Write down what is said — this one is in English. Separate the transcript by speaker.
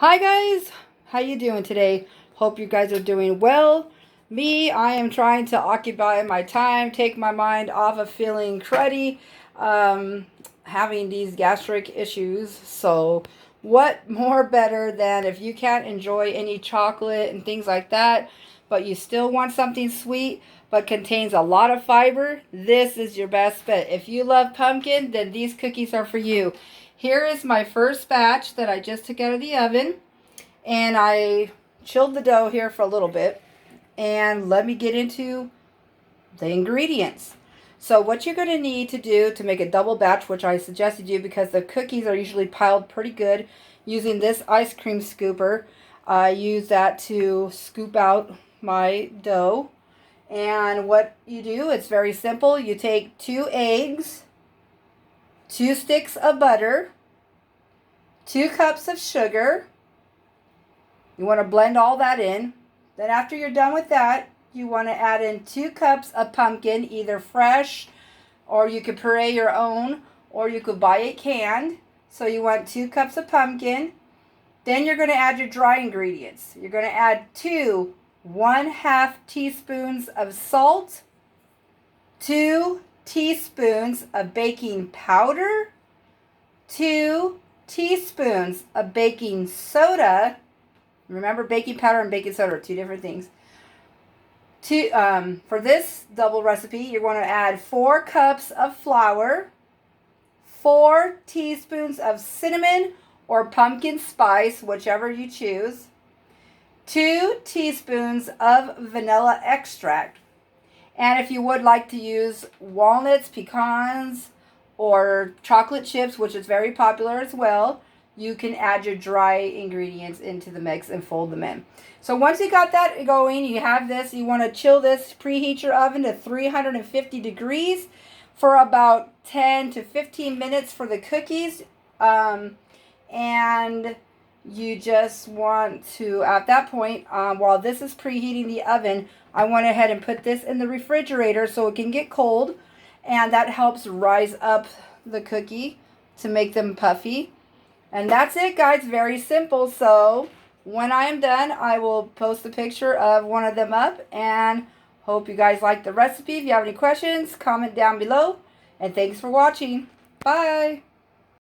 Speaker 1: Hi guys, how you doing today? Hope you guys are doing well. I am trying to occupy my time, take my mind off of feeling cruddy, having these gastric issues. So what more better than if you can't enjoy any chocolate and things like that, but you still want something sweet but contains a lot of fiber, this is your best bet. If you love pumpkin, then these cookies are for you. Here is my first batch that I just took out of the oven. And I chilled the dough here for a little bit. And let me get into the ingredients. So what you're going to need to do to make a double batch, which I suggested you because the cookies are usually piled pretty good, using this ice cream scooper. I use that to scoop out my dough. And what you do, it's very simple. You take 2 eggs, 2 sticks of butter, 2 cups of sugar. You want to blend all that in. Then after you're done with that, you want to add in 2 cups of pumpkin, either fresh, or you could puree your own, or you could buy it canned. So you want 2 cups of pumpkin. Then you're going to add your dry ingredients. You're going to add 2 1/2 teaspoons of salt, 2 teaspoons of baking powder, 2 teaspoons of baking soda. Remember, baking powder and baking soda are 2 different things. For this double recipe, you're going to add 4 cups of flour, 4 teaspoons of cinnamon or pumpkin spice, whichever you choose, 2 teaspoons of vanilla extract. And if you would like to use walnuts, pecans, or chocolate chips, which is very popular as well, you can add your dry ingredients into the mix and fold them in. So once you got that going, you have this, you want to chill this, preheat your oven to 350 degrees for about 10 to 15 minutes for the cookies. And you just want to, at that point, while this is preheating the oven, I went ahead and put this in the refrigerator so it can get cold. And that helps rise up the cookie to make them puffy. And that's it, guys. Very simple. So when I am done, I will post a picture of one of them up. And hope you guys like the recipe. If you have any questions, comment down below. And thanks for watching. Bye.